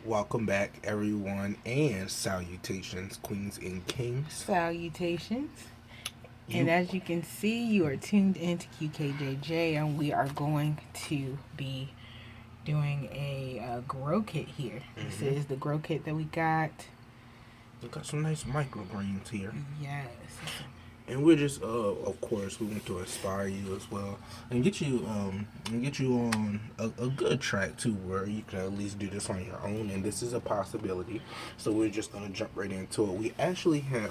Welcome back, everyone, and salutations, queens and kings. Salutations. And as you can see, you are tuned into qkjj, and we are going to be doing a grow kit here. This is the grow kit that we got. We got some nice microgreens here. Yes. And we're just, of course, we want to inspire you as well, and get you on a good track too, where you can at least do this on your own. And this is a possibility. So we're just gonna jump right into it. We actually have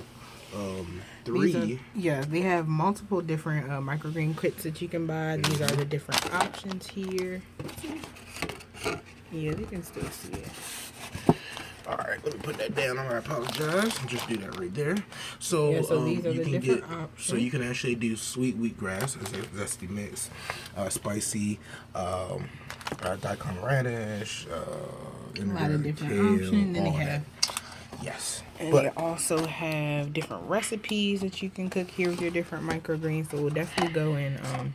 three. They have multiple different microgreen kits that you can buy. These are the different options here. Yeah, they can still see it. Alright, let me put that down. I apologize. Just do that right there. So, these are you the can different get options. So you can actually do sweet wheatgrass as a zesty mix, spicy daikon radish, A lot of different kale, options. Then they all have yes. And they also have different recipes that you can cook here with your different microgreens. So we'll definitely go and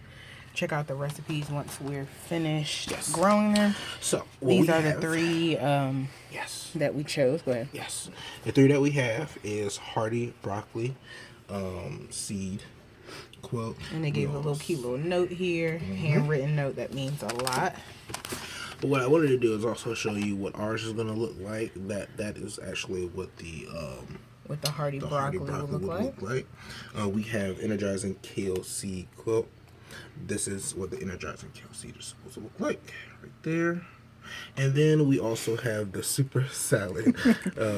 check out the recipes once we're finished growing them. So these are the three that we chose. Go ahead. Yes. The three that we have is Hearty Broccoli seed quote. And they gave a little cute little note here. Handwritten note that means a lot. But what I wanted to do is also show you what ours is going to look like. That is actually what the Hearty Broccoli will look like. We have Energizing Kale seed quilt. This is what the Energizing Kale seed is supposed to look like right there. And then we also have the Super Salad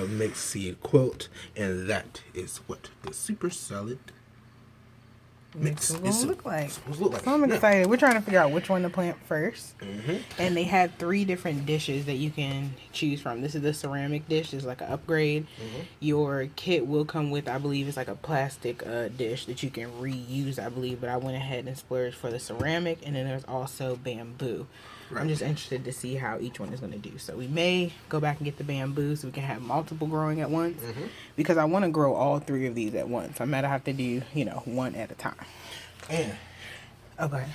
mixed seed quilt, and that is what the Super Salad mix is look like. Supposed to look like. So I'm excited. We're trying to figure out which one to plant first. And they have three different dishes that you can choose from. This is the ceramic dish. It's like an upgrade. Your kit will come with, I believe, it's like a plastic dish that you can reuse, I believe. But I went ahead and splurged for the ceramic. And then there's also bamboo. I'm just interested to see how each one is going to do. So we may go back and get the bamboo so we can have multiple growing at once. Because I want to grow all three of these at once. I might have to do, one at a time. And okay,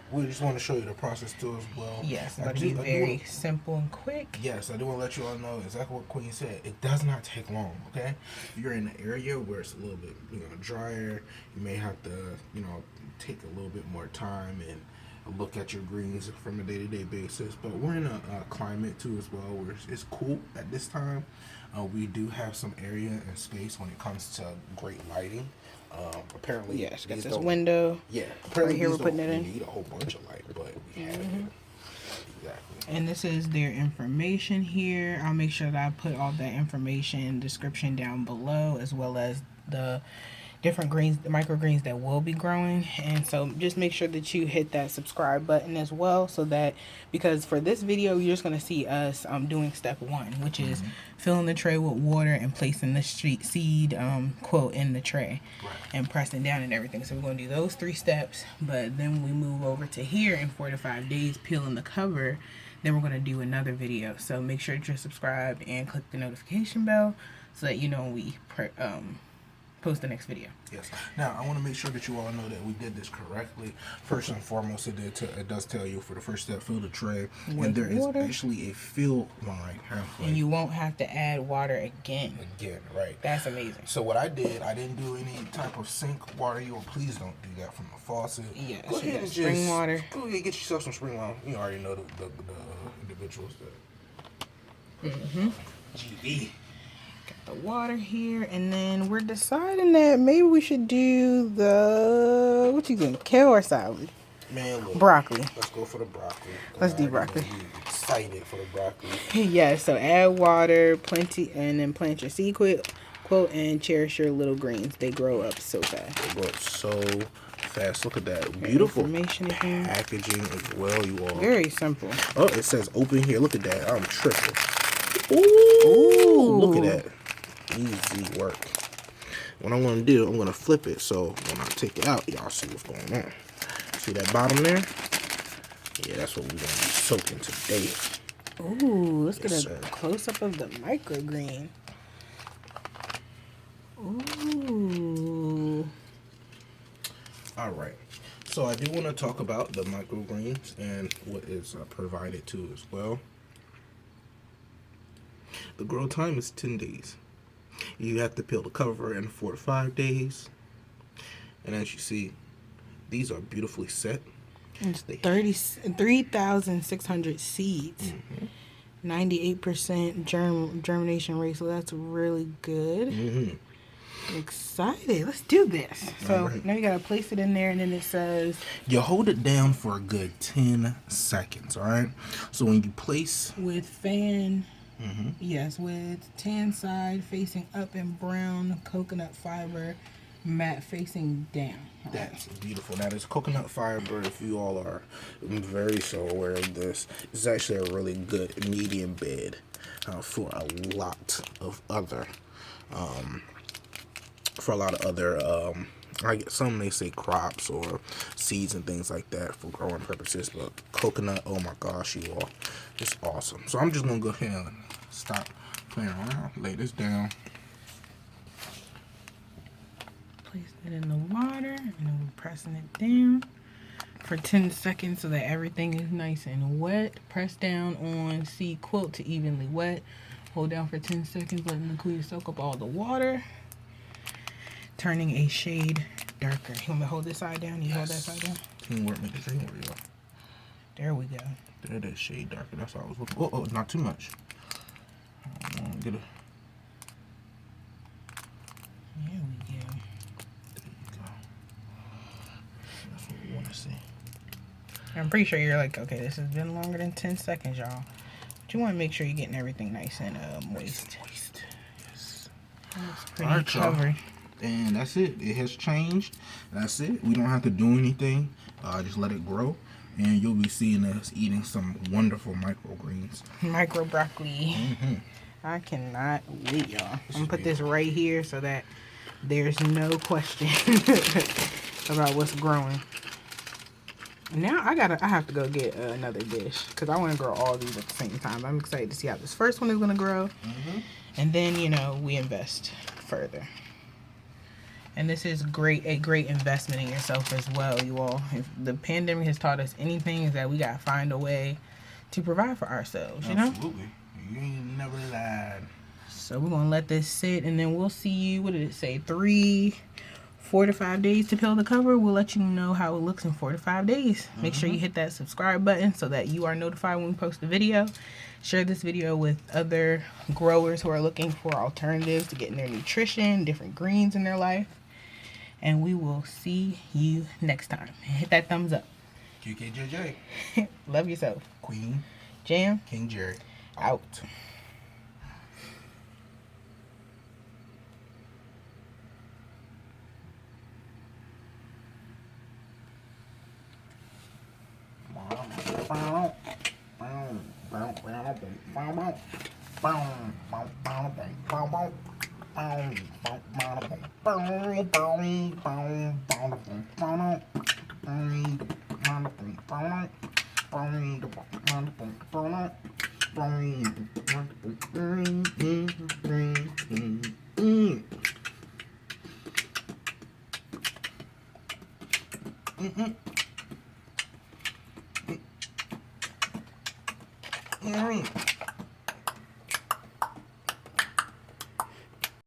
we just want to show you the process too as well. Yes, it's going to be very simple and quick. Yes, I do want to let you all know exactly what Queen said. It does not take long, okay? If you're in an area where it's a little bit, drier, you may have to, take a little bit more time and look at your greens from a day-to-day basis. But we're in a climate too as well where it's cool at this time. We do have some area and space when it comes to great lighting. Apparently, got this window. Yeah, apparently right here we're putting it in. We need a whole bunch of light, but we have it. Exactly. And this is their information here. I'll make sure that I put all that information description down below, as well as the different greens, the microgreens that will be growing. And so just make sure that you hit that subscribe button as well, so that, because for this video you're just going to see us doing step one, which is filling the tray with water and placing the seed quote in the tray and pressing down and everything. So we're going to do those 3 steps, but then we move over to here in 4 to 5 days, peeling the cover. Then we're going to do another video. So make sure that you're subscribed and click the notification bell so that you know when we post the next video. Yes. Now, I want to make sure that you all know that we did this correctly. First and foremost, it does tell you for the first step, fill the tray. And there is actually a fill line halfway. And you won't have to add water again. Right. That's amazing. So what I did, I didn't do any type of sink water. Please don't do that from the faucet. Yeah, go ahead and spring water. Go ahead and get yourself some spring water. You already know the individuals that. GE. The water here, and then we're deciding that maybe we should do the, what you think, kale or salad? Man, look, broccoli. Let's go for the broccoli. Let's do broccoli. Excited for the broccoli. Yeah, so add water, plenty, and then plant your seed quote, and cherish your little greens. They grow up so fast. They grow up so fast. Look at that. Beautiful packaging as well, you all. Very simple. Oh, it says open here. Look at that. I'm tripping. Ooh, look at that. Easy work. What I'm going to do, I'm going to flip it so when I take it out, y'all see what's going on. See that bottom there? Yeah, that's what we're going to be soaking today. Ooh, let's get a close-up of the microgreen. Ooh. All right. So I do want to talk about the microgreens and what is provided to as well. The grow time is 10 days. You have to peel the cover in 4 to 5 days. And as you see, these are beautifully set. It's 3,600 seeds. 98% germination rate, so that's really good. I'm excited. Let's do this. So now you gotta place it in there, and then it says you hold it down for a good 10 seconds. All right. So when you place with fan, yes, with tan side facing up and brown coconut fiber, matte facing down. That's beautiful. Now, this coconut fiber, if you all are very so aware of this, is actually a really good medium bed for a lot of other, I guess some may say crops or seeds and things like that for growing purposes. But coconut, oh my gosh, you all, it's awesome. So I'm just gonna go ahead and stop playing around. Lay this down. Place it in the water, and then we're pressing it down for 10 seconds so that everything is nice and wet. Press down on seed quilt to evenly wet. Hold down for 10 seconds, letting the queen soak up all the water, turning a shade darker. You want me to hold this side down? You hold that side down? Teamwork make the dream work, y'all. There we go. There it is, shade darker. That's all I was looking for. Oh, not too much. Get it. There we go. There you go. That's what we want to see. I'm pretty sure you're like, okay, this has been longer than 10 seconds, y'all. But you want to make sure you're getting everything nice and moist. Yes. It's pretty covered. And that's it. It has changed. That's it. We don't have to do anything. Just let it grow. And you'll be seeing us eating some wonderful microgreens. Micro broccoli. I cannot wait, y'all. I'm going to put this right here so that there's no question about what's growing. Now I have to go get another dish because I want to grow all these at the same time. I'm excited to see how this first one is going to grow. And then, you know, we invest further. And this is a great investment in yourself as well, you all. If the pandemic has taught us anything, is that we got to find a way to provide for ourselves, you know? Absolutely. You ain't never lied. So we're going to let this sit, and then we'll see you, what did it say, 4 to 5 days to peel the cover. We'll let you know how it looks in 4 to 5 days. Make sure you hit that subscribe button so that you are notified when we post a video. Share this video with other growers who are looking for alternatives to getting their nutrition, different greens in their life. And we will see you next time. Hit that thumbs up. QKJJ. Love yourself. Queen. Jam. King Jerry. Out. Mm-hmm.